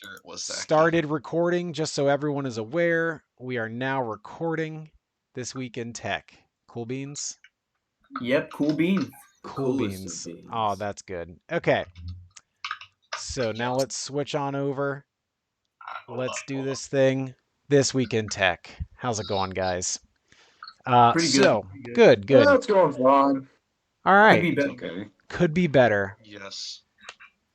sure it was Zachy. started recording. Just so everyone is aware, we are now recording This Week in Tech. Cool beans? Yep, cool beans. The Cool coolest of beans. beans. Oh, that's good. Okay. So now let's switch on over. Let's do this thing. This Week in Tech. How's it going, guys? Pretty good. So, good, good. That's going fine. All Could right. be better. Okay. Could be better. Yes.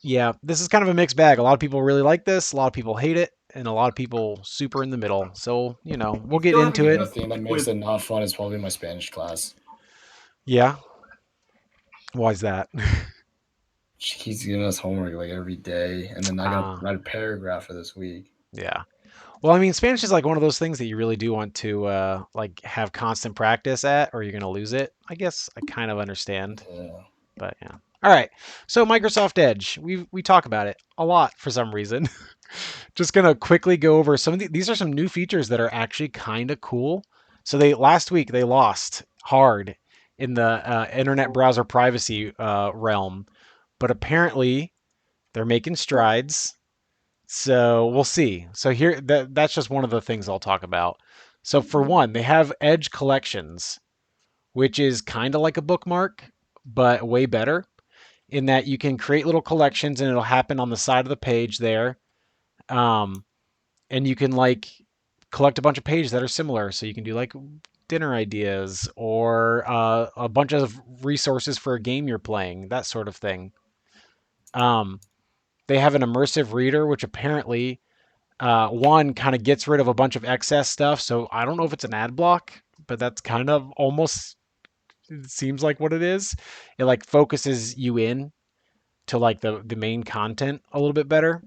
Yeah, this is kind of a mixed bag. A lot of people really like this, a lot of people hate it, and a lot of people super in the middle. So, we'll get Still have to into get it. The thing that makes with- it not fun is probably my Spanish class. Yeah. Why is that? He's giving us homework like every day, and then I gotta write a paragraph for this week. Yeah. Well, I mean, Spanish is like one of those things that you really do want to like have constant practice at, or you're gonna lose it. I guess I kind of understand, Yeah. but yeah. All right. So Microsoft Edge, we talk about it a lot for some reason. Just gonna quickly go over some of these are some new features that are actually kind of cool. So last week they lost hard in the internet browser privacy realm, but apparently they're making strides. So we'll see. So here, that's just one of the things I'll talk about. So for one, they have Edge collections, which is kind of like a bookmark, but way better in that you can create little collections and it'll happen on the side of the page there. And you can like collect a bunch of pages that are similar. So you can do like dinner ideas or a bunch of resources for a game you're playing, that sort of thing. They have an immersive reader, which apparently one kind of gets rid of a bunch of excess stuff. So I don't know if it's an ad block, but that's kind of almost it seems like what it is. It like focuses you in to like the main content a little bit better.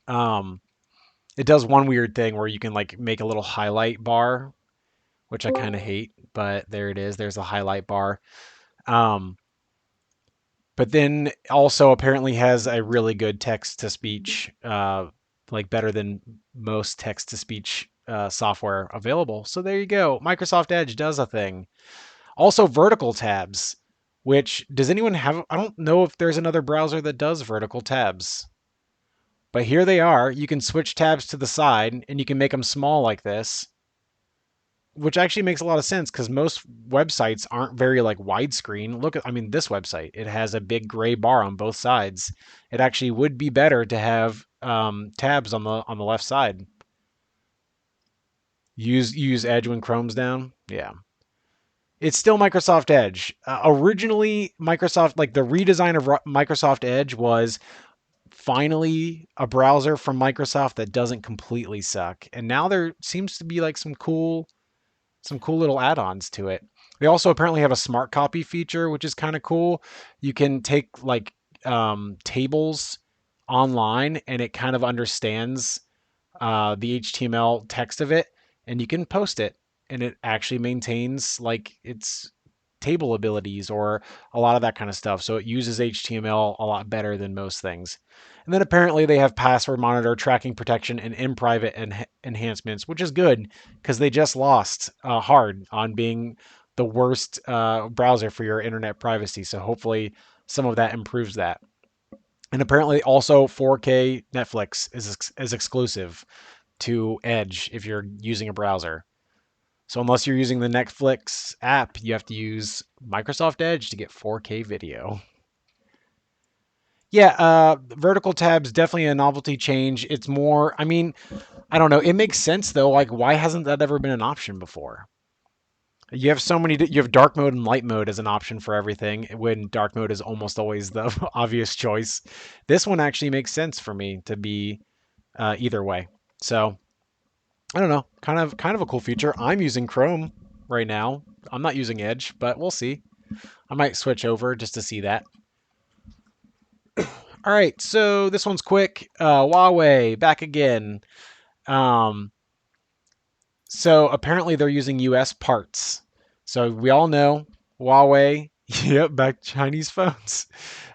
It does one weird thing where you can like make a little highlight bar, which I kind of hate, but there it is. There's a highlight bar. Um, but then also apparently has a really good text to speech, like better than most text to speech software available. So there you go. Microsoft Edge does a thing. Also, vertical tabs, which does anyone have? I don't know if there's another browser that does vertical tabs. But here they are. You can switch tabs to the side and you can make them small like this, which actually makes a lot of sense because most websites aren't very like widescreen. Look at, I mean, this website, it has a big gray bar on both sides. It actually would be better to have tabs on the left side. Use Edge when Chrome's down. Yeah. It's still Microsoft Edge. Originally, Microsoft, like the redesign of Microsoft Edge was finally a browser from Microsoft that doesn't completely suck. And now there seems to be like some cool little add-ons to it. They also apparently have a smart copy feature, which is kind of cool. You can take like tables online and it kind of understands the HTML text of it and you can post it and it actually maintains like its table abilities or a lot of that kind of stuff. So it uses HTML a lot better than most things. And then apparently they have password monitor, tracking protection, and in private enhancements, which is good because they just lost hard on being the worst browser for your internet privacy. So hopefully some of that improves that. And apparently also 4K Netflix is exclusive to Edge if you're using a browser. So unless you're using the Netflix app, you have to use Microsoft Edge to get 4K video. Yeah, vertical tabs definitely a novelty change. It's more, I mean, I don't know. It makes sense though. Like, why hasn't that ever been an option before? You have so many. You have dark mode and light mode as an option for everything. When dark mode is almost always the obvious choice, this one actually makes sense for me to be either way. So I don't know. Kind of a cool feature. I'm using Chrome right now. I'm not using Edge, but we'll see. I might switch over just to see that. All right, so this one's quick. Huawei back again. Um, so apparently they're using U.S. parts. So we all know Huawei. Yep, back Chinese phones.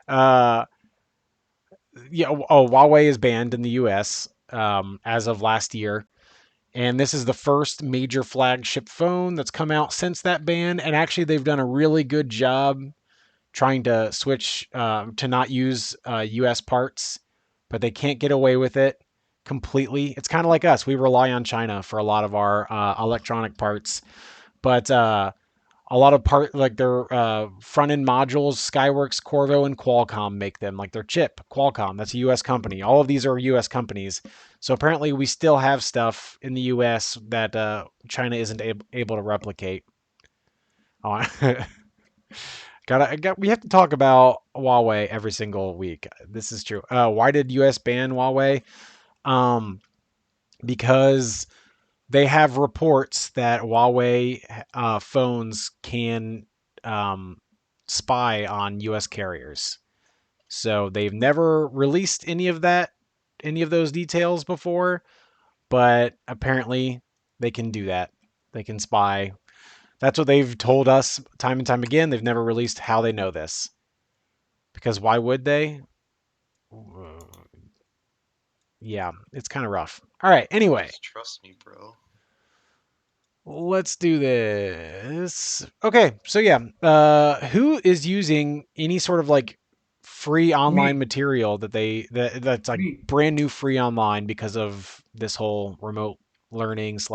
Uh, yeah. Oh, Huawei is banned in the U.S. As of last year. And this is the first major flagship phone that's come out since that ban. And actually, they've done a really good job trying to switch to not use US parts but they can't get away with it completely. It's kind of like us. We rely on China for a lot of our electronic parts, but a lot of like their front end modules, Skyworks, Qorvo, and Qualcomm make them. Like their chip, Qualcomm, that's a U.S. company. All of these are U.S. companies. So apparently, we still have stuff in the U.S. that China isn't able to replicate. Oh, we have to talk about Huawei every single week. This is true. Why did U.S. ban Huawei? Because they have reports that Huawei phones can spy on U.S. carriers. So they've never released any of those details before, but apparently they can do that. They can spy. That's what they've told us time and time again. They've never released how they know this. Because why would they? Yeah, it's kind of rough. All right, anyway. Just trust me, bro. Let's do this. Okay, so yeah, who is using any sort of like free online material that's like brand new free online because of this whole remote learning /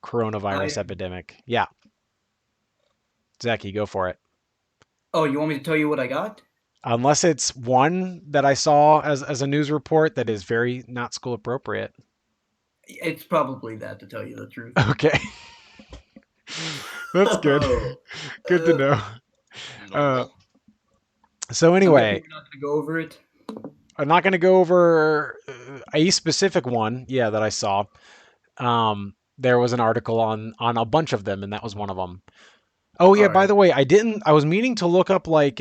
coronavirus epidemic? Yeah, Zaki, go for it. Oh, you want me to tell you what I got? Unless it's one that I saw as a news report that is very not school appropriate. It's probably that, to tell you the truth. Okay. That's good. Good to know. Normal. So anyway, we're not going to go over it. I'm not going to go over a specific one. Yeah, that I saw. There was an article on a bunch of them, and that was one of them. Oh yeah, by the way, I was meaning to look up like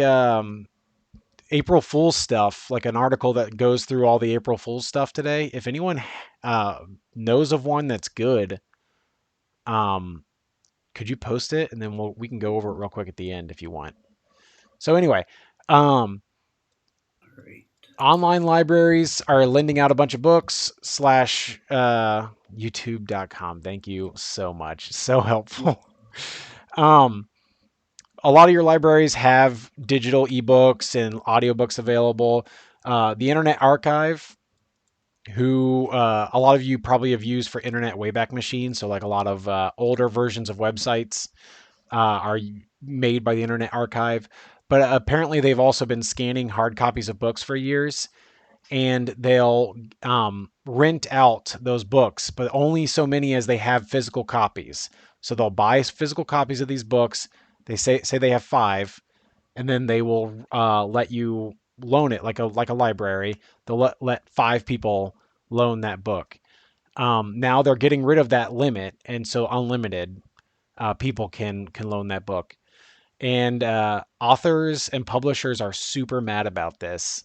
April Fool's stuff, like an article that goes through all the April Fool's stuff today. If anyone knows of one that's good, could you post it, and then we can go over it real quick at the end if you want. So anyway, online libraries are lending out a bunch of books / youtube.com. Thank you so much. So helpful. A lot of your libraries have digital ebooks and audiobooks available. The Internet Archive, who a lot of you probably have used for Internet Wayback Machine, so like a lot of older versions of websites are made by the Internet Archive. But apparently they've also been scanning hard copies of books for years, and they'll rent out those books, but only so many as they have physical copies. So they'll buy physical copies of these books. They say they have 5, and then they will let you loan it like a library. They'll let 5 people loan that book. Now they're getting rid of that limit, and so unlimited people can loan that book. And authors and publishers are super mad about this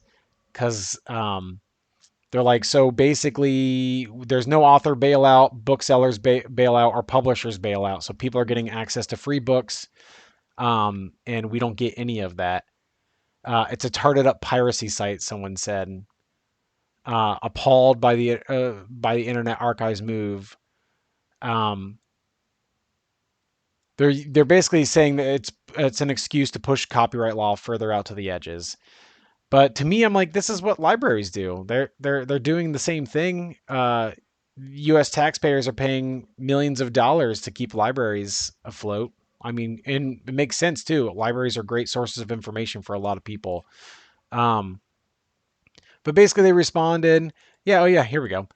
because they're like, so basically there's no author bailout, booksellers bailout, or publishers bailout. So people are getting access to free books, and we don't get any of that. It's a tarted up piracy site, someone said. Appalled by the Internet Archive's move. They're basically saying that it's an excuse to push copyright law further out to the edges. But to me, I'm like, this is what libraries do. They're doing the same thing. U.S. taxpayers are paying millions of dollars to keep libraries afloat. I mean, and it makes sense too. Libraries are great sources of information for a lot of people. But basically, they responded, yeah, oh yeah, here we go.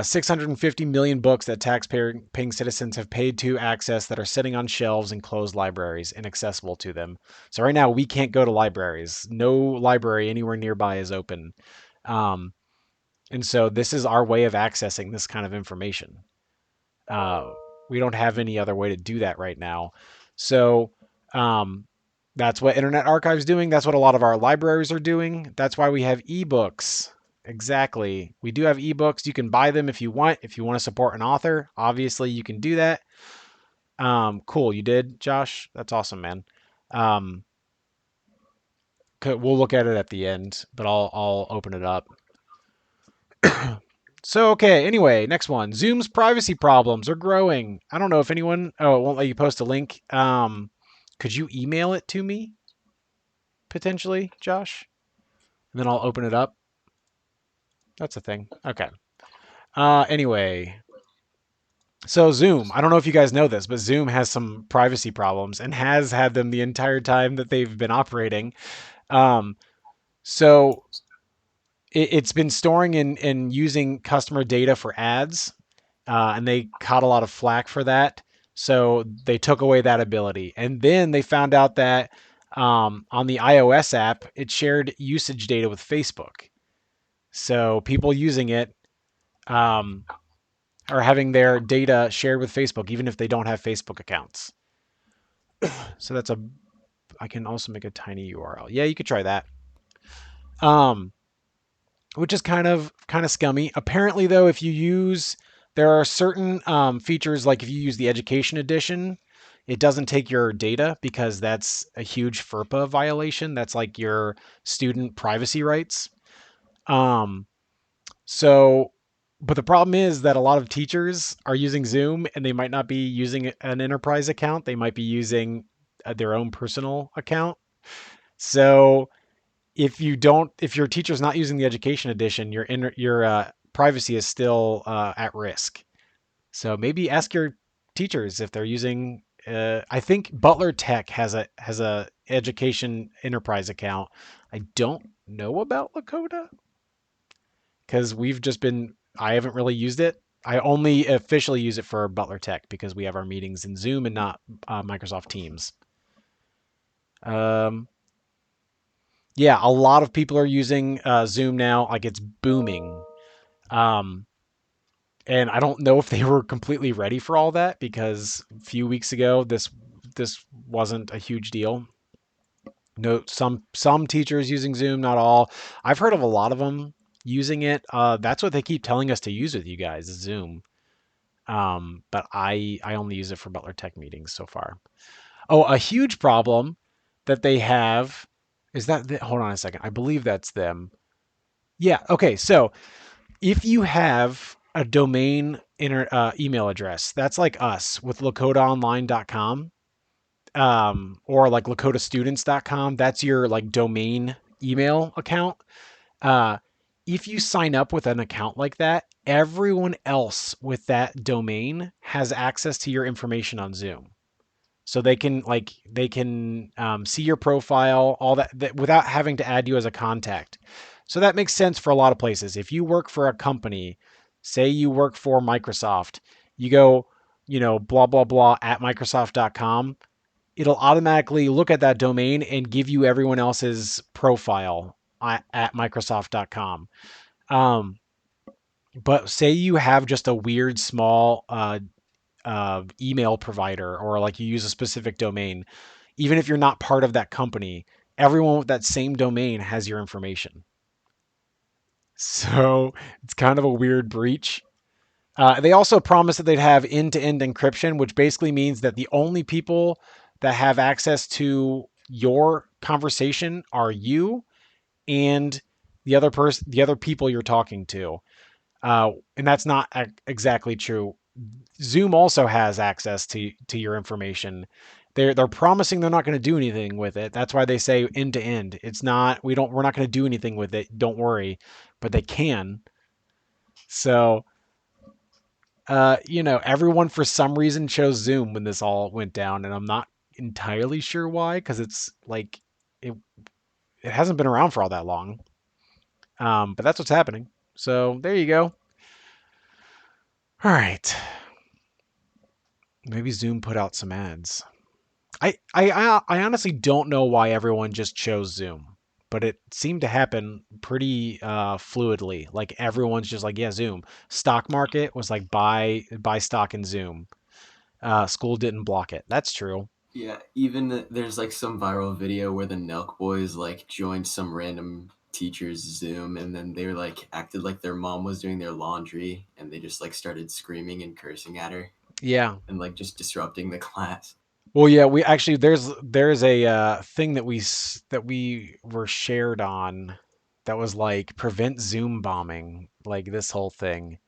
650 million books that tax-paying citizens have paid to access that are sitting on shelves in closed libraries, inaccessible to them. So right now we can't go to libraries. No library anywhere nearby is open. And so this is our way of accessing this kind of information. We don't have any other way to do that right now. So that's what Internet Archive's doing. That's what a lot of our libraries are doing. That's why we have ebooks. Exactly. We do have ebooks. You can buy them if you want. If you want to support an author, obviously you can do that. Cool. You did, Josh? That's awesome, man. We'll look at it at the end, but I'll open it up. So, okay. Anyway, next one. Zoom's privacy problems are growing. I don't know if anyone... Oh, it won't let you post a link. Could you email it to me? Potentially, Josh? And then I'll open it up. That's a thing. Okay. Anyway, so Zoom, I don't know if you guys know this, but Zoom has some privacy problems and has had them the entire time that they've been operating. Um, so it's been storing and using customer data for ads, and they caught a lot of flack for that. So they took away that ability, and then they found out that on the iOS app, it shared usage data with Facebook. So people using it um, are having their data shared with Facebook, even if they don't have Facebook accounts. So that's a. I can also make a tiny URL. Yeah, you could try that. Which is kind of scummy. Apparently, though, if you use, there are certain features like if you use the Education Edition, it doesn't take your data because that's a huge FERPA violation. That's like your student privacy rights. So, but the problem is that a lot of teachers are using Zoom and they might not be using an enterprise account. They might be using their own personal account. So if your teacher's not using the Education Edition, your privacy is still at risk. So maybe ask your teachers if they're using. I think Butler Tech has a Education Enterprise account. I don't know about Lakota because I haven't really used it. I only officially use it for Butler Tech because we have our meetings in Zoom and not Microsoft Teams. Yeah, a lot of people are using Zoom now. Like it's booming. And I don't know if they were completely ready for all that because a few weeks ago this wasn't a huge deal. No, some teachers using Zoom, not all. I've heard of a lot of them using it. That's what they keep telling us to use with you guys, is Zoom. But I only use it for Butler Tech meetings so far. Oh, a huge problem that they have is that hold on a second. I believe that's them. Yeah. Okay. So if you have a domain email address, that's like us with lakotaonline.com, or like lakotastudents.com. That's your like domain email account. Uh, if you sign up with an account like that, everyone else with that domain has access to your information on Zoom. So they can see your profile, all that without having to add you as a contact. So that makes sense for a lot of places. If you work for a company, say you work for Microsoft, you go, blah blah blah at Microsoft.com, it'll automatically look at that domain and give you everyone else's profile at Microsoft.com. But say you have just a weird small email provider, or like you use a specific domain, even if you're not part of that company, everyone with that same domain has your information. So it's kind of a weird breach. They also promised that they'd have end-to-end encryption, which basically means that the only people that have access to your conversation are you and the other people you're talking to. And that's not exactly true. Zoom also has access to your information. They're promising they're not going to do anything with it. That's why they say end to end. It's not we're not going to do anything with it. Don't worry, but they can. So, everyone for some reason chose Zoom when this all went down, and I'm not entirely sure why, because it's like it hasn't been around for all that long. But that's what's happening. So there you go. All right. Maybe Zoom put out some ads. I honestly don't know why everyone just chose Zoom, but it seemed to happen pretty fluidly. Like everyone's just like, yeah, Zoom. Stock market was like buy stock in Zoom. School didn't block it. That's true. Yeah, even there's like some viral video where the Nelk boys like joined some random teacher's Zoom, and then they were like acted like their mom was doing their laundry, and they just like started screaming and cursing at her. Yeah. And like just disrupting the class. Well, yeah, we actually there's a thing that we were shared on that was like prevent Zoom bombing, like this whole thing.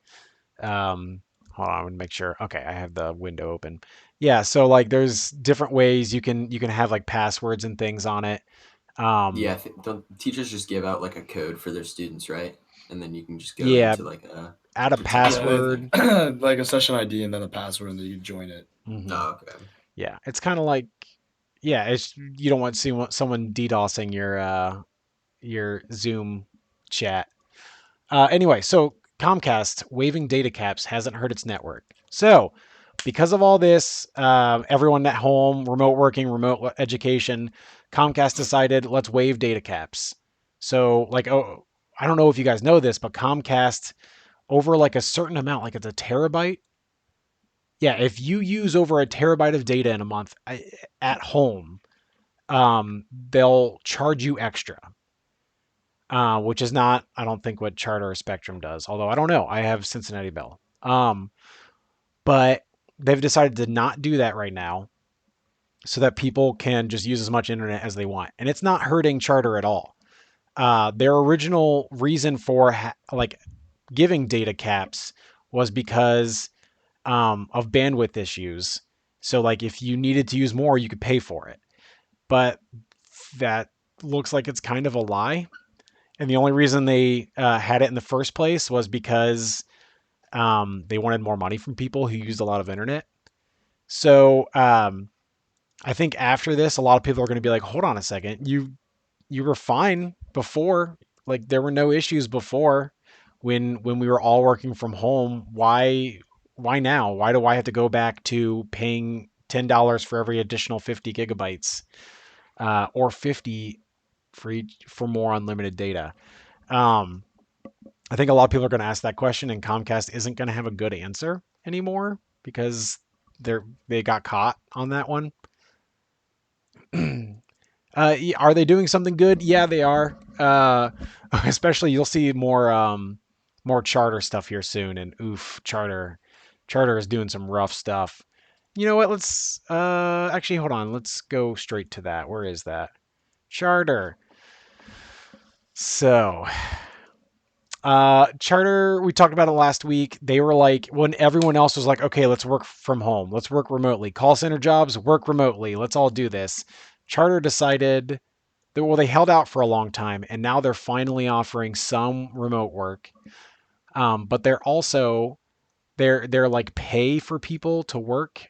Hold on, I'm gonna make sure. Okay, I have the window open. Yeah, so like there's different ways you can have like passwords and things on it. Yeah, the teachers just give out like a code for their students, right? and then you can just go Yeah. into like a. Add a particular password. thing. Like a session ID and then a password, and then you join it. Mhm. Oh, okay. Yeah, it's kind of like, yeah, it's you don't want to see someone DDoSing your Zoom chat. Anyway, so Comcast waiving data caps hasn't hurt its network. So because of all this, everyone at home, remote working, remote education, Comcast decided let's waive data caps. So like, oh, I don't know if you guys know this, but Comcast over like a certain amount, like it's a terabyte. Yeah, if you use over a terabyte of data in a month at home, they'll charge you extra, which is not, I don't think, what Charter or Spectrum does. Although I don't know, I have Cincinnati Bell, but they've decided to not do that right now, so that people can just use as much internet as they want, and it's not hurting Charter at all. Their original reason for like giving data caps was because of bandwidth issues. So like if you needed to use more, you could pay for it. But that looks like it's kind of a lie. And the only reason they had it in the first place was because they wanted more money from people who used a lot of internet. So I think after this, a lot of people are going to be like, hold on a second, you were fine before. Like there were no issues before when we were all working from home. Why now? Why do I have to go back to paying $10 for every additional 50 gigabytes or 50 for more unlimited data? I think a lot of people are going to ask that question, and Comcast isn't going to have a good answer anymore because they got caught on that one. Are they doing something good? Yeah, they are. Especially you'll see more Charter stuff here soon, and oof, Charter is doing some rough stuff. You know what? Let's actually hold on. Let's go straight to that. Where is that? Charter. So, Charter, we talked about it last week. They were like, when everyone else was like, okay, let's work from home. Let's work remotely. Call center jobs, work remotely. Let's all do this. Charter decided that, well, they held out for a long time, and now they're finally offering some remote work. But they're also, they're like pay for people to work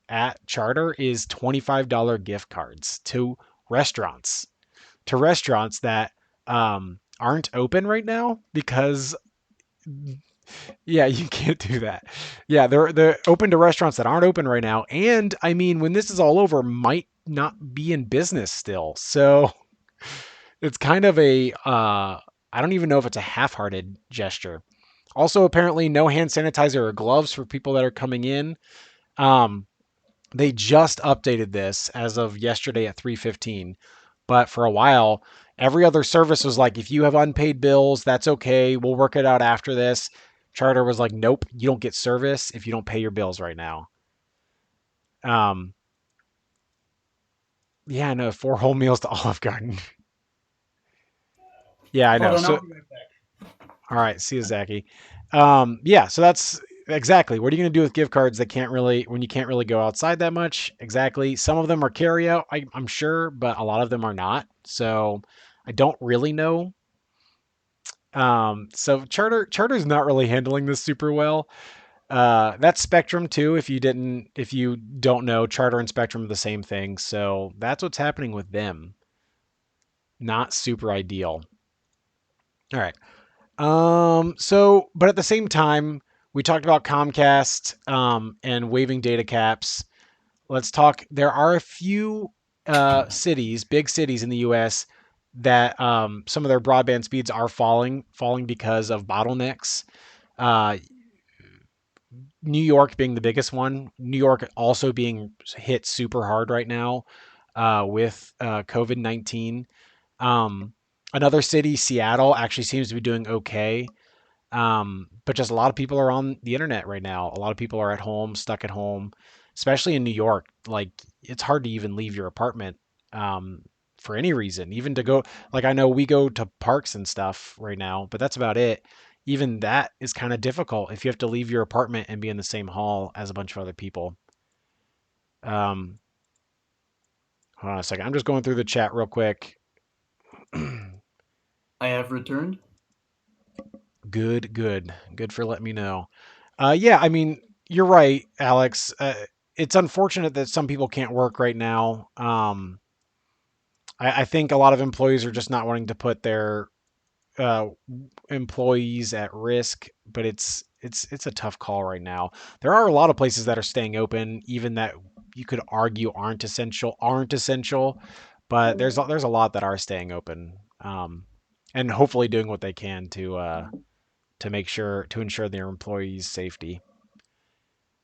at Charter is $25 gift cards to restaurants that aren't open right now because yeah, you can't do that. Yeah, they're open to restaurants that aren't open right now, and I mean when this is all over might not be in business still. So it's kind of a I don't even know if it's a half-hearted gesture. Also, apparently no hand sanitizer or gloves for people that are coming in. They just updated this as of yesterday at 3:15, but for a while, every other service was like, if you have unpaid bills, that's okay. We'll work it out after this. Charter was like, nope, you don't get service if you don't pay your bills right now. Yeah, no, 4 whole meals to Olive Garden. Yeah, I know. Hold on, So, I'll be right back. all right, see you, Zachy. Yeah, so that's exactly. What are you going to do with gift cards that when you can't really go outside that much? Exactly. Some of them are carry out, I'm sure, but a lot of them are not. So I don't really know. So Charter's not really handling this super well. That's Spectrum too. If you don't know, Charter and Spectrum are the same thing. So that's what's happening with them. Not super ideal. All right. So, but at the same time, we talked about Comcast and waiving data caps. Let's talk. There are a few big cities in the U.S. that some of their broadband speeds are falling because of bottlenecks. Uh, New York being the biggest one. New York also being hit super hard right now with COVID-19. Another city, Seattle, actually seems to be doing okay. But just a lot of people are on the internet right now. A lot of people are at home, stuck at home, especially in New York. Like it's hard to even leave your apartment for any reason, even to go. Like I know we go to parks and stuff right now, but that's about it. Even that is kind of difficult if you have to leave your apartment and be in the same hall as a bunch of other people. Um, Hold on a second. I'm just going through the chat real quick. I have returned. Good for letting me know. Yeah, I mean, you're right, Alex. It's unfortunate that some people can't work right now. I think a lot of employees are just not wanting to put their uh, employees at risk, but it's a tough call right now. There are a lot of places that are staying open, even that you could argue aren't essential, but there's a lot that are staying open, and hopefully doing what they can to ensure their employees' safety.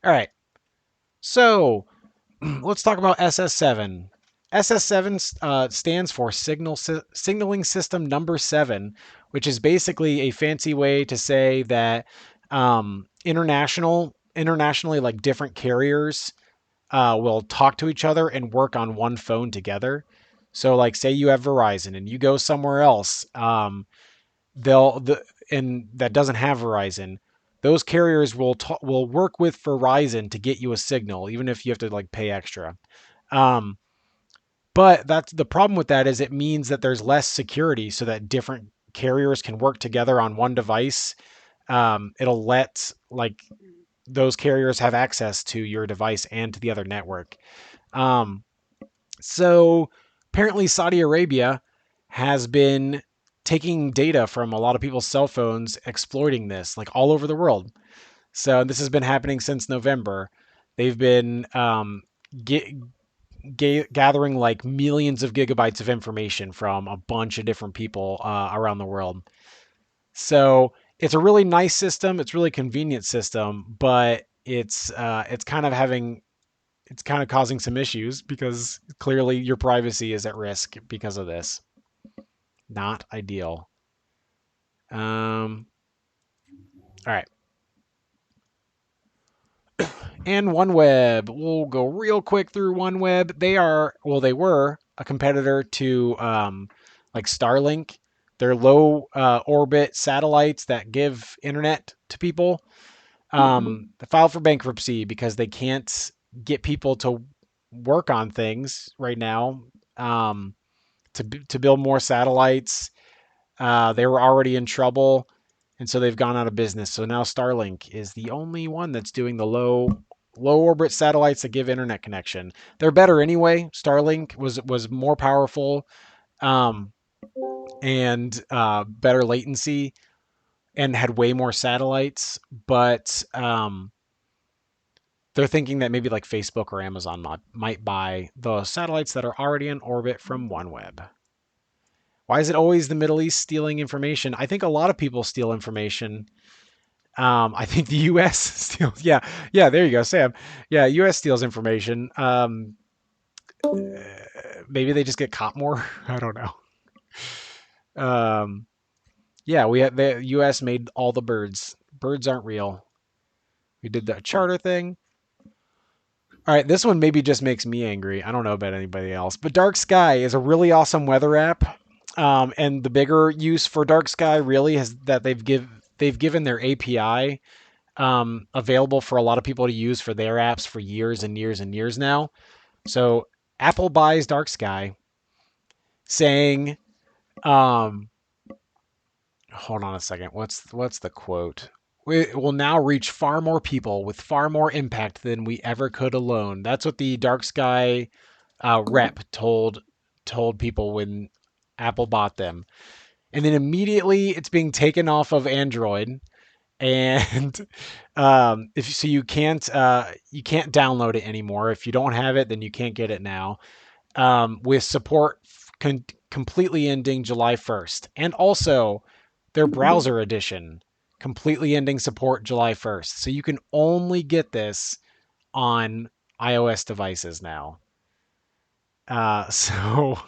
All right, so let's talk about SS7. SS7 stands for Signaling System Number 7, which is basically a fancy way to say that internationally, like different carriers will talk to each other and work on one phone together. So, like, say you have Verizon and you go somewhere else, they'll the and that doesn't have Verizon. Those carriers will work with Verizon to get you a signal, even if you have to like pay extra. Um, but that's the problem with that is it means that there's less security so that different carriers can work together on one device. It'll let like those carriers have access to your device and to the other network. Um, so apparently Saudi Arabia has been taking data from a lot of people's cell phones, exploiting this like all over the world. So this has been happening since November. They've been gathering like millions of gigabytes of information from a bunch of different people around the world. So it's a really nice system. It's a really convenient system, but it's kind of causing some issues because clearly your privacy is at risk because of this. Not ideal. All right. And OneWeb. We'll go real quick through OneWeb. They were a competitor to like Starlink. They're low orbit satellites that give internet to people. They filed for bankruptcy because they can't get people to work on things right now. To build more satellites. They were already in trouble, and so they've gone out of business. So now Starlink is the only one that's doing the low orbit satellites that give internet connection. They're better anyway. Starlink was more powerful, and better latency, and had way more satellites. But they're thinking that maybe like Facebook or Amazon might buy the satellites that are already in orbit from OneWeb. Why is it always the Middle East stealing information? I think a lot of people steal information. I think the U.S. steals. Yeah. There you go, Sam. Yeah, U.S. steals information. Maybe they just get caught more. I don't know. Yeah, the U.S. made all the birds. Birds aren't real. We did the charter thing. All right, this one maybe just makes me angry. I don't know about anybody else, but Dark Sky is a really awesome weather app. And the bigger use for Dark Sky really is that they've given their API available for a lot of people to use for their apps for years and years and years now. So Apple buys Dark Sky, saying, hold on a second. What's the quote? We will now reach far more people with far more impact than we ever could alone. That's what the Dark Sky rep told people when Apple bought them. And then immediately it's being taken off of Android, and you can't download it anymore. If you don't have it, then you can't get it now. With support completely ending July 1st, and also their browser edition completely ending support July 1st. So you can only get this on iOS devices now. So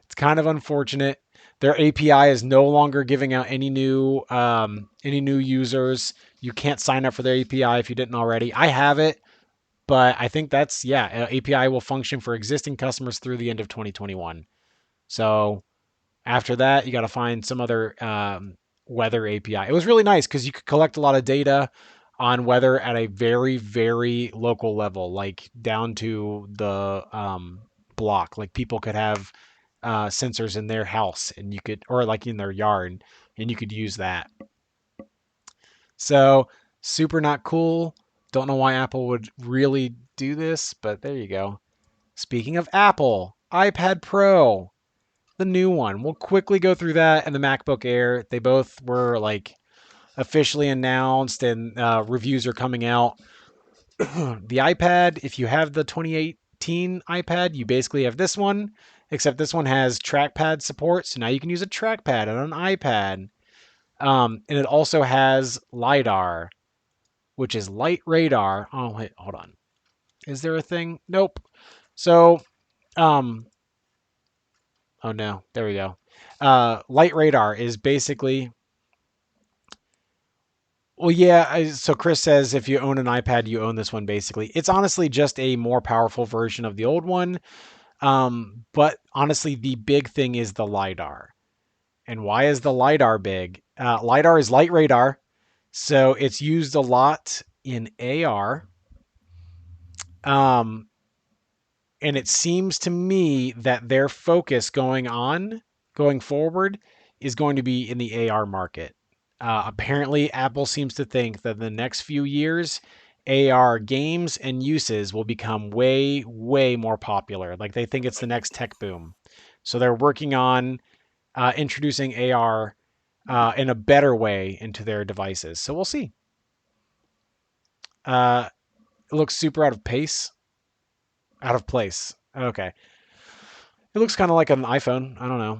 it's kind of unfortunate. Their API is no longer giving out any new users. You can't sign up for their API if you didn't already. I have it, but I think API will function for existing customers through the end of 2021. So after that, you got to find some other weather API. It was really nice because you could collect a lot of data on weather at a very, very local level, like down to the block. Like people could have sensors in their house, and or like in their yard, and you could use that. So super not cool. Don't know why Apple would really do this, but there you go. Speaking of Apple, iPad Pro, the new one. We'll quickly go through that and the MacBook Air. They both were like officially announced and reviews are coming out. The iPad, if you have the 2018 iPad, you basically have this one, except this one has trackpad support. So now you can use a trackpad on an iPad. And it also has LiDAR, which is light radar. Oh, wait, hold on. Is there a thing? Nope. So, oh no, there we go. Light radar is basically, well, yeah. So Chris says if you own an iPad, you own this one basically. It's honestly just a more powerful version of the old one. But honestly, the big thing is the LiDAR. And why is the LiDAR big? LiDAR is light radar. So it's used a lot in AR. And it seems to me that their focus going forward is going to be in the AR market. Apparently, Apple seems to think that in the next few years, AR games and uses will become way, way more popular. Like they think it's the next tech boom. So they're working on introducing AR in a better way into their devices. So we'll see. It looks super out of place. Okay. It looks kind of like an iPhone. I don't know.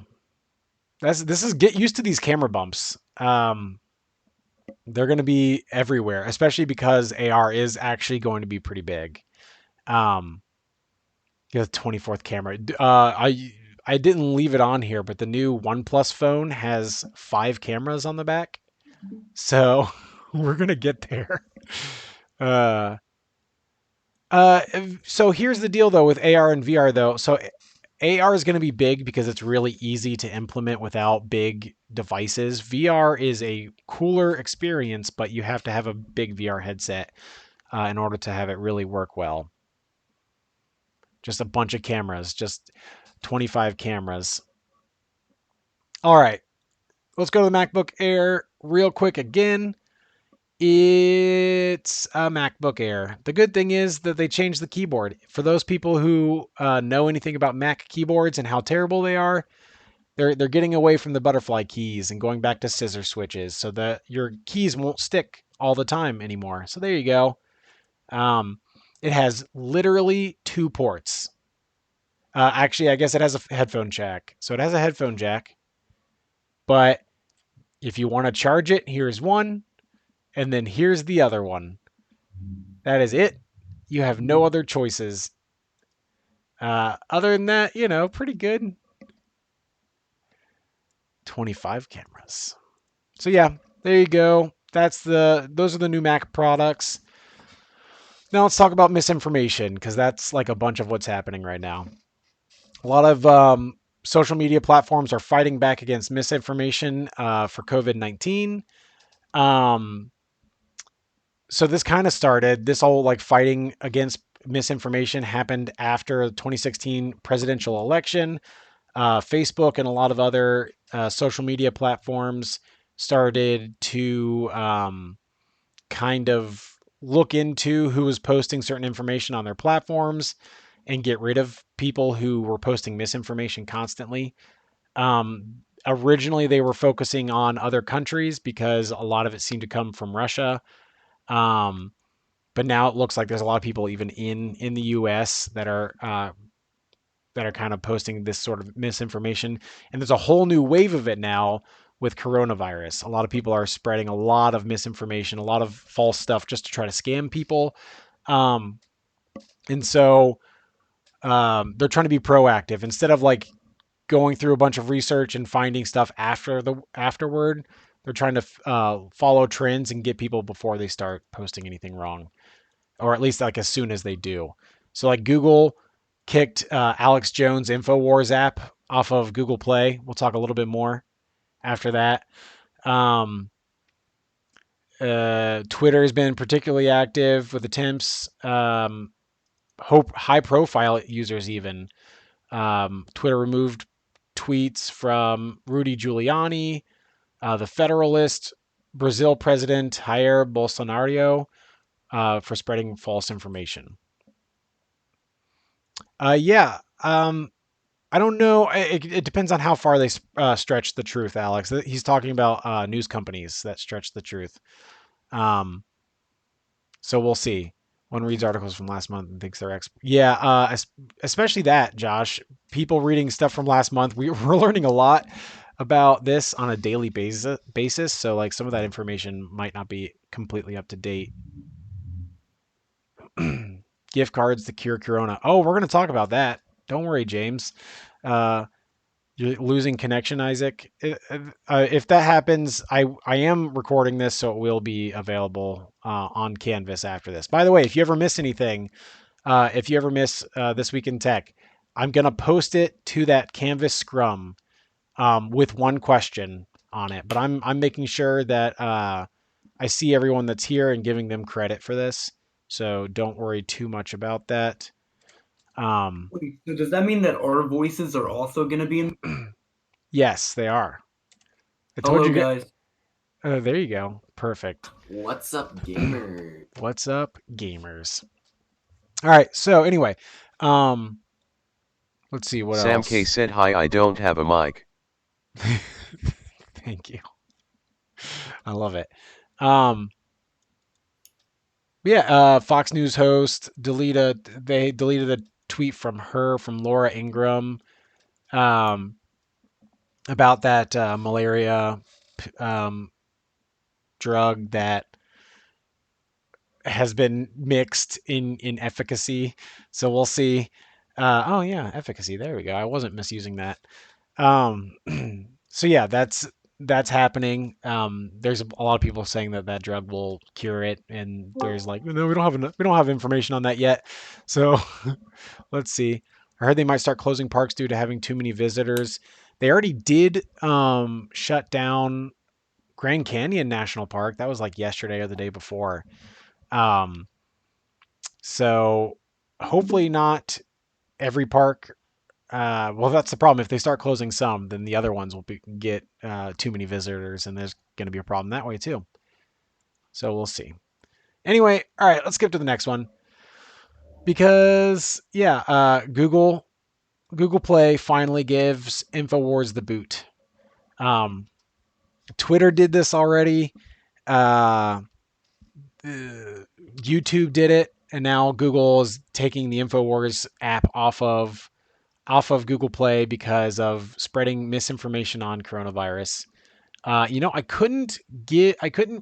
This is get used to these camera bumps. They're going to be everywhere, especially because AR is actually going to be pretty big. The 24th camera. I didn't leave it on here, but the new OnePlus phone has 5 cameras on the back. So we're going to get there. So here's the deal though with AR and VR though. So AR is going to be big because it's really easy to implement without big devices. VR is a cooler experience, but you have to have a big VR headset in order to have it really work well. Just a bunch of cameras, just 25 cameras. All right, let's go to the MacBook Air real quick again. It's a MacBook Air. The good thing is that they changed the keyboard. For those people who know anything about Mac keyboards and how terrible they are, they're getting away from the butterfly keys and going back to scissor switches so that your keys won't stick all the time anymore. So there you go. It has literally 2 ports. Actually, I guess it has a headphone jack. So it has a headphone jack. But if you want to charge it, here's one. And then here's the other one. That is it. You have no other choices. Other than that, pretty good. 25 cameras. So yeah, there you go. Those are the new Mac products. Now let's talk about misinformation, because that's like a bunch of what's happening right now. A lot of social media platforms are fighting back against misinformation for COVID-19. So this kind of started, this whole like fighting against misinformation happened after the 2016 presidential election. Facebook and a lot of other social media platforms started to kind of look into who was posting certain information on their platforms and get rid of people who were posting misinformation constantly. Originally, they were focusing on other countries because a lot of it seemed to come from Russia. But now it looks like there's a lot of people even in the U.S. that are kind of posting this sort of misinformation. And there's a whole new wave of it now with coronavirus. A lot of people are spreading a lot of misinformation, a lot of false stuff just to try to scam people. And so they're trying to be proactive instead of like going through a bunch of research and finding stuff afterward. They're trying to follow trends and get people before they start posting anything wrong, or at least like as soon as they do. So like Google kicked Alex Jones' InfoWars app off of Google Play. We'll talk a little bit more after that. Twitter has been particularly active with attempts. High-profile users even. Twitter removed tweets from Rudy Giuliani, the Federalist Brazil President Jair Bolsonaro for spreading false information. Yeah. I don't know. It depends on how far they stretch the truth, Alex. He's talking about news companies that stretch the truth. So we'll see. One reads articles from last month and thinks they're Yeah, especially that, Josh. People reading stuff from last month. We're learning a lot about this on a daily basis. So like some of that information might not be completely up to date. Gift cards to cure corona. Oh, we're going to talk about that. Don't worry, James. You're losing connection, Isaac. If that happens, I am recording this, so it will be available on Canvas after this. By the way, if you ever miss anything, if you ever miss This Week in Tech, I'm going to post it to that Canvas Scrum with one question on it. But I'm making sure that I see everyone that's here and giving them credit for this. So don't worry too much about that. Wait, so does that mean that our voices are also going to be in? Yes, they are. I told Hello, you guys. there you go. Perfect. What's up, gamer? What's up, gamers? All right. So anyway, let's see what Sam else. K said hi, I don't have a mic. Thank you. I love it. Fox News host they deleted a tweet from Laura Ingraham, about that malaria drug that has been mixed in efficacy. So we'll see. Oh yeah, efficacy. There we go. I wasn't misusing that. So yeah, that's happening. There's a lot of people saying that drug will cure it, and there's like, no, we don't have information on that yet. So let's see. I heard they might start closing parks due to having too many visitors. They already did shut down Grand Canyon National Park. That was like yesterday or the day before. So hopefully not every park. Well, that's the problem. If they start closing some, then the other ones will get too many visitors, and there's going to be a problem that way too. So we'll see. Anyway, all right, let's skip to the next one. Because Google Play finally gives InfoWars the boot. Twitter did this already. YouTube did it, and now Google is taking the InfoWars app off of Google Play because of spreading misinformation on coronavirus. I couldn't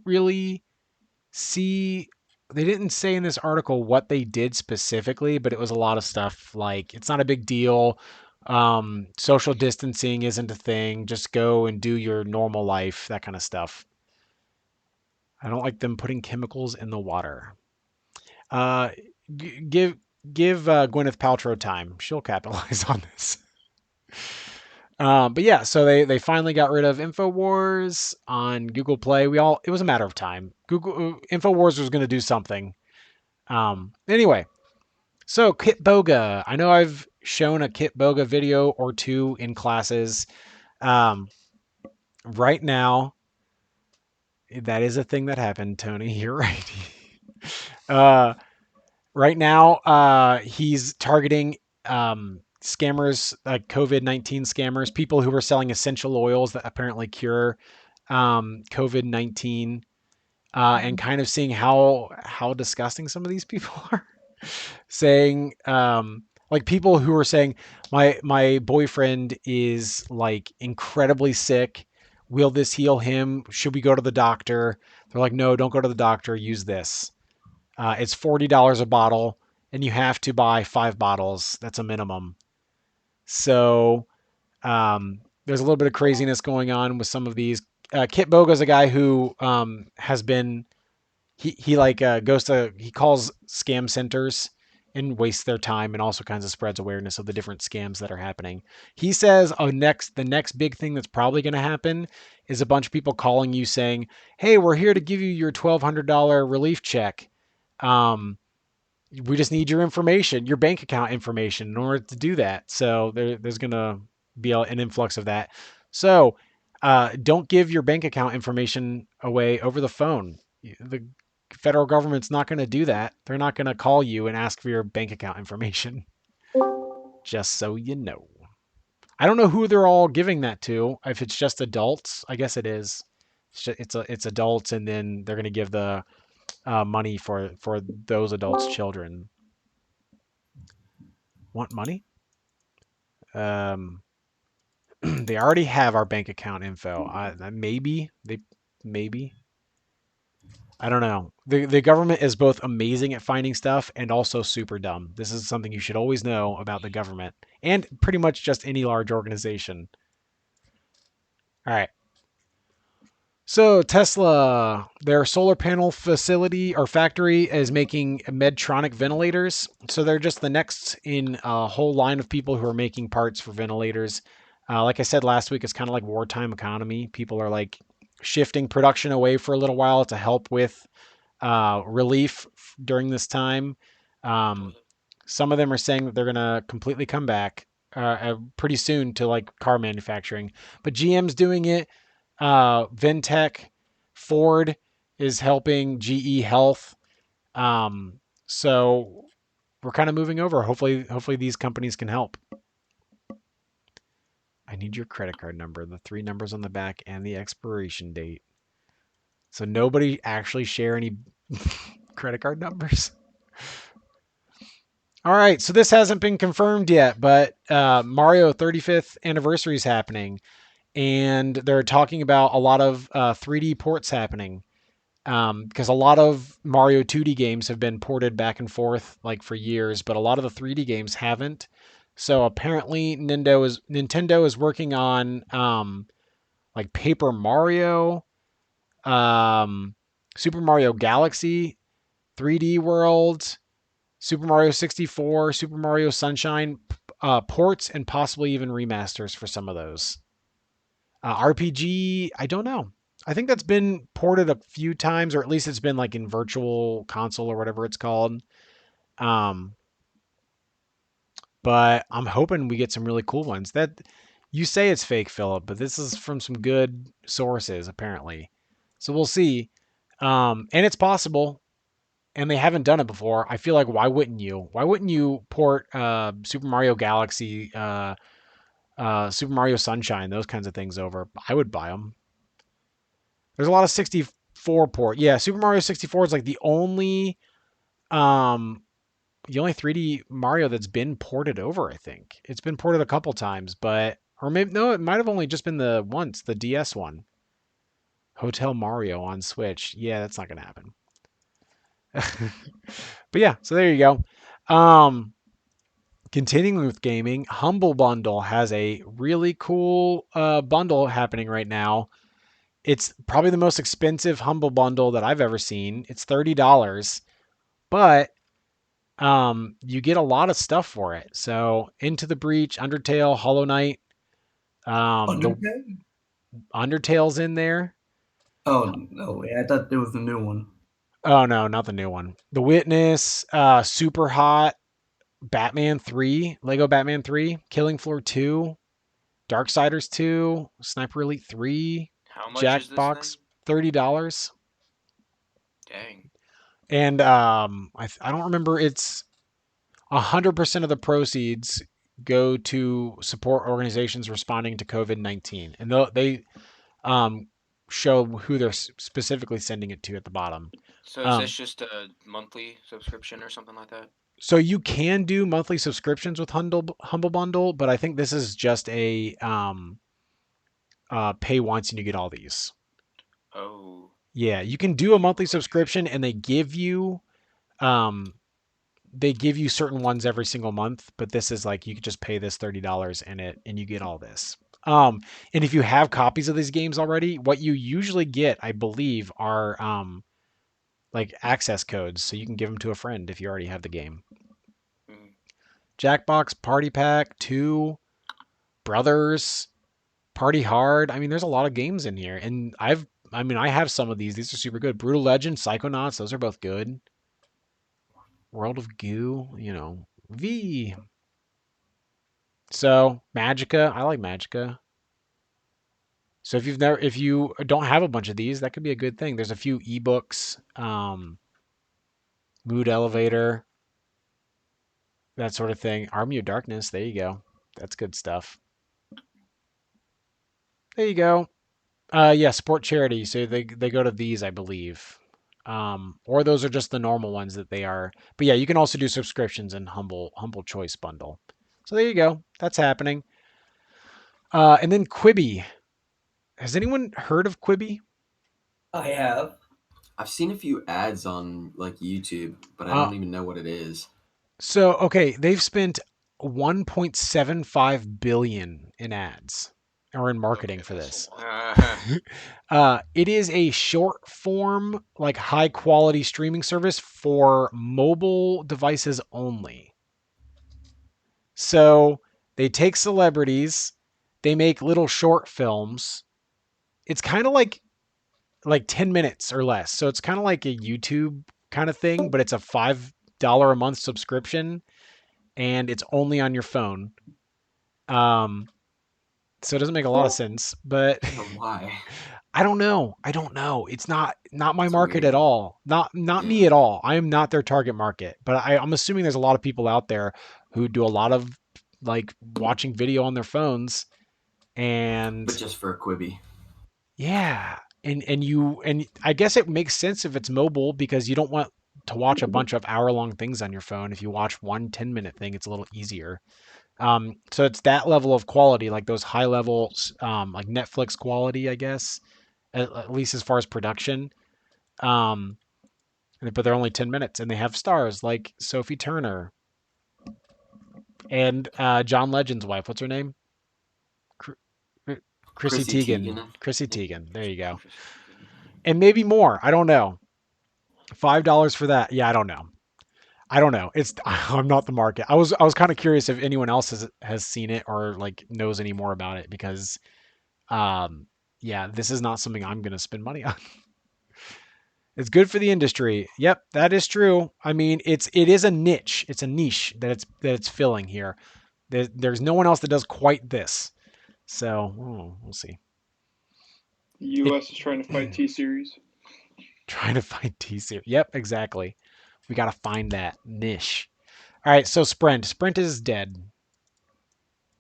really see. They didn't say in this article what they did specifically, but it was a lot of stuff like it's not a big deal. Social distancing isn't a thing. Just go and do your normal life, that kind of stuff. I don't like them putting chemicals in the water. Give Gwyneth Paltrow time. She'll capitalize on this. But yeah, so they finally got rid of InfoWars on Google Play. It was a matter of time. InfoWars was going to do something. Anyway, so Kitboga. I know I've shown a Kitboga video or two in classes. Right now, that is a thing that happened, Tony. You're right. Right now, he's targeting scammers, like COVID-19 scammers, people who were selling essential oils that apparently cure COVID-19, and kind of seeing how disgusting some of these people are. Saying, like people who are saying, my boyfriend is like incredibly sick. Will this heal him? Should we go to the doctor? They're like, no, don't go to the doctor. Use this. It's $40 a bottle, and you have to buy 5 bottles. That's a minimum. So there's a little bit of craziness going on with some of these. Kitboga is a guy who has been he calls scam centers and wastes their time, and also kinds of spreads awareness of the different scams that are happening. He says the next big thing that's probably going to happen is a bunch of people calling you saying, "Hey, we're here to give you your $1,200 relief check. We just need your information, your bank account information in order to do that." So there's going to be an influx of that. So don't give your bank account information away over the phone. The federal government's not going to do that. They're not going to call you and ask for your bank account information. Just so you know. I don't know who they're all giving that to. If it's just adults, I guess it is. It's adults, and then they're going to give the money for those adults' children. Want money? They already have our bank account info. Maybe. I don't know. The government is both amazing at finding stuff and also super dumb. This is something you should always know about the government and pretty much just any large organization. All right. So Tesla, their solar panel facility or factory is making Medtronic ventilators. So they're just the next in a whole line of people who are making parts for ventilators. Like I said last week, it's kind of like wartime economy. People are like shifting production away for a little while to help with relief during this time. Some of them are saying that they're going to completely come back pretty soon to like car manufacturing. But GM's doing it. Ventec, Ford is helping GE Health. So we're kind of moving over. Hopefully these companies can help. I need your credit card number, the 3 numbers on the back, and the expiration date. So nobody actually share any credit card numbers. All right, so this hasn't been confirmed yet, but Mario 35th anniversary is happening, and they're talking about a lot of 3D ports happening, because a lot of Mario 2D games have been ported back and forth like for years, but a lot of the 3D games haven't. So apparently Nintendo is working on like Paper Mario, Super Mario Galaxy, 3D World, Super Mario 64, Super Mario Sunshine ports, and possibly even remasters for some of those. RPG, I don't know. I think that's been ported a few times, or at least it's been like in virtual console or whatever it's called. But I'm hoping we get some really cool ones. That you say it's fake, Philip, but this is from some good sources apparently. So we'll see. And it's possible. And they haven't done it before. I feel like why wouldn't you? Why wouldn't you port Super Mario Galaxy, Super Mario Sunshine, those kinds of things over? I would buy them. There's a lot of 64 port. Yeah, Super Mario 64 is like the only 3D Mario that's been ported over, I think. It's been ported a couple times, but or maybe no, it might have only just been the DS one. Hotel Mario on Switch. Yeah, that's not going to happen. But yeah, so there you go. Continuing with gaming, Humble Bundle has a really cool bundle happening right now. It's probably the most expensive Humble Bundle that I've ever seen. It's $30, but you get a lot of stuff for it. So Into the Breach, Undertale, Hollow Knight. Undertale's in there. Oh no, I thought there was a new one. Oh no, not the new one. The Witness, Super Hot, Batman 3, Lego Batman 3, Killing Floor 2, Darksiders 2, Sniper Elite 3, How much is this Jackbox, thing? $30. Dang. And I don't remember. It's 100% of the proceeds go to support organizations responding to COVID-19, and they show who they're specifically sending it to at the bottom. So is this just a monthly subscription or something like that? So you can do monthly subscriptions with Humble Bundle, but I think this is just a pay once and you get all these. Oh. Yeah, you can do a monthly subscription and they give you certain ones every single month, but this is like you could just pay this $30 and you get all this. And if you have copies of these games already, what you usually get, I believe, are like access codes, so you can give them to a friend if you already have the game. Mm. Jackbox Party Pack 2, Brothers, Party Hard. I mean, there's a lot of games in here, and I have some of these. These are super good. Brutal Legend, Psychonauts, those are both good. World of Goo, V. So, Magicka, I like Magicka. So if you don't have a bunch of these, that could be a good thing. There's a few ebooks, Mood Elevator, that sort of thing. Army of Darkness, there you go. That's good stuff. There you go. Yeah, support charity. So they go to these, I believe. Or those are just the normal ones that they are. But yeah, you can also do subscriptions in Humble Choice Bundle. So there you go. That's happening. And then Quibi. Has anyone heard of Quibi? I have. I've seen a few ads on like YouTube, but I don't even know what it is. So okay, they've spent 1.75 billion in ads or in marketing for this. It is a short form, like high quality streaming service for mobile devices only. So they take celebrities, they make little short films. It's kind of like 10 minutes or less. So it's kind of like a YouTube kind of thing, but it's a $5 a month subscription and it's only on your phone. So it doesn't make a lot of sense, but Why? I don't know. It's not my It's market weird. at all. Not me at all. I am not their target market. But I'm assuming there's a lot of people out there who do a lot of like watching video on their phones, and But just for a Quibi. yeah, and I guess it makes sense if it's mobile because you don't want to watch a bunch of hour-long things on your phone. If you watch one 10-minute thing, it's a little easier. So it's that level of quality, like those high levels, like Netflix quality, I guess, at least as far as production. But they're only 10 minutes and they have stars like Sophie Turner and John Legend's wife. What's her name? Chrissy Teigen. Chrissy Teigen. There you go. And maybe more. I don't know. $5 for that. Yeah, I don't know. I'm not the market. I was kind of curious if anyone else has seen it or like knows any more about it because yeah, this is not something I'm going to spend money on. It's good for the industry. Yep, that is true. I mean, it is a niche. It's a niche that it's filling here. There's no one else that does quite this. So, we'll see. The U.S. is trying to fight T-Series. Trying to find T-Series. Yep, exactly. We got to find that niche. All right, so Sprint. Sprint is dead.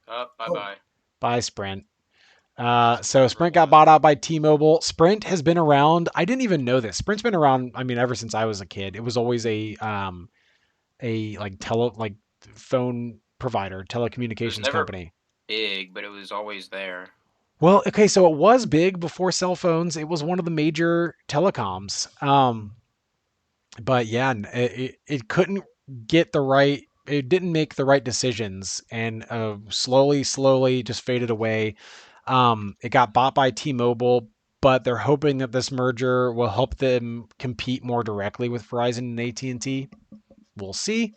Bye-bye. Bye, Sprint. So Sprint got bought out by T-Mobile. Sprint has been around. I didn't even know this. Sprint's been around, I mean, ever since I was a kid. It was always a like phone provider, telecommunications company. Big, but it was always there. Well, okay, so it was big before cell phones. It was one of the major telecoms. But yeah, it couldn't get the right. It didn't make the right decisions, and slowly just faded away. It got bought by T-Mobile, but they're hoping that this merger will help them compete more directly with Verizon and AT&T. We'll see.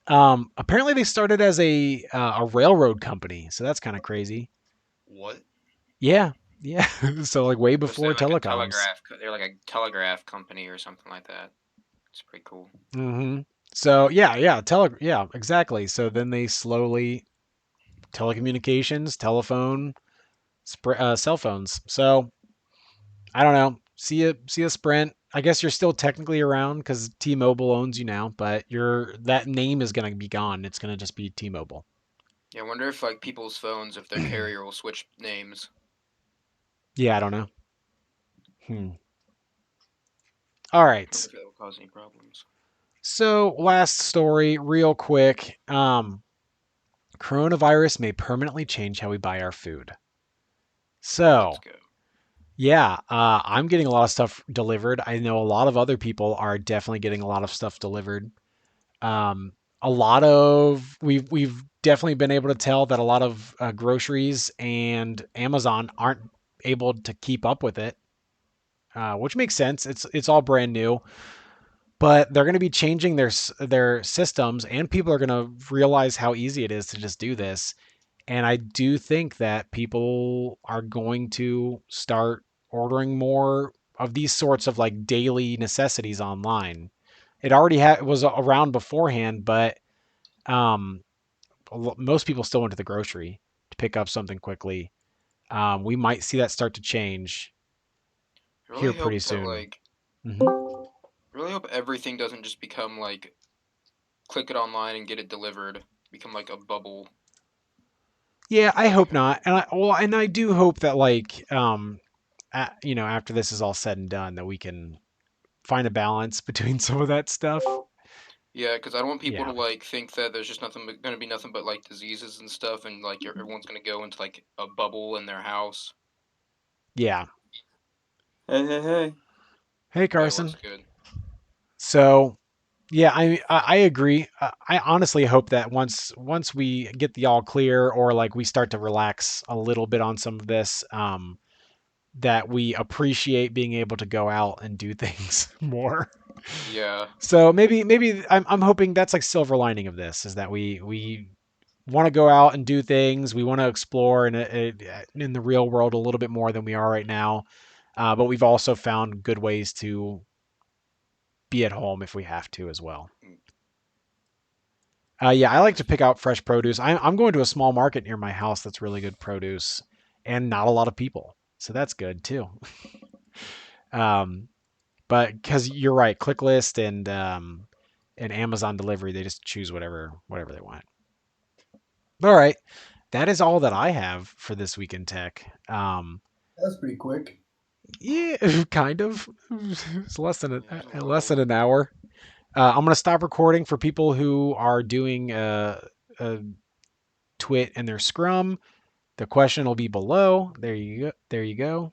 Apparently they started as a railroad company, so that's kind of crazy. What? Yeah. So like way before like telecoms. They're like a telegraph company or something like that. It's pretty cool. Mm-hmm. So yeah, exactly. So then they slowly telecommunications, telephone, cell phones. So I don't know. See a Sprint. I guess you're still technically around because T-Mobile owns you now, but that name is gonna be gone. It's gonna just be T-Mobile. Yeah, I wonder if like people's phones, if their carrier will switch names. Yeah, I don't know. All right. If that will cause any problems. So last story, real quick. Coronavirus may permanently change how we buy our food. So, Let's go. yeah, I'm getting a lot of stuff delivered. I know a lot of other people are definitely getting a lot of stuff delivered. We've definitely been able to tell that a lot of groceries and Amazon aren't able to keep up with it, which makes sense. It's all brand new. But they're going to be changing their systems, and people are going to realize how easy it is to just do this. And I do think that people are going to start ordering more of these sorts of like daily necessities online. It already was around beforehand, but most people still went to the grocery to pick up something quickly. We might see that start to change I here really pretty hope that soon. like, Mhm. really hope everything doesn't just become like, click it online and get it delivered, become like a bubble. Yeah, I hope not. And I do hope that like you know, after this is all said and done, that we can find a balance between some of that stuff. Yeah, because I don't want people Yeah. to like think that there's just nothing but gonna be nothing but like diseases and stuff, and like everyone's gonna go into like a bubble in their house. Yeah. Hey, hey, hey. Hey, Hey, Carson. what's good? So, yeah, I agree. I honestly hope that once we get the all clear, or like we start to relax a little bit on some of this, that we appreciate being able to go out and do things more. Yeah. So maybe I'm hoping that's like silver lining of this is that we want to go out and do things. We want to explore in the real world a little bit more than we are right now. But we've also found good ways to be at home if we have to as well. Yeah, I like to pick out fresh produce. I'm going to a small market near my house that's really good produce and not a lot of people. So that's good too. But because you're right, ClickList and Amazon delivery, they just choose whatever they want. All right. That is all that I have for this week in tech. That's pretty quick. Yeah, kind of. It's less than Yeah, it's a less than little- an hour. I'm gonna stop recording for people who are doing a twit in their Scrum. The question will be below. There you go. There you go.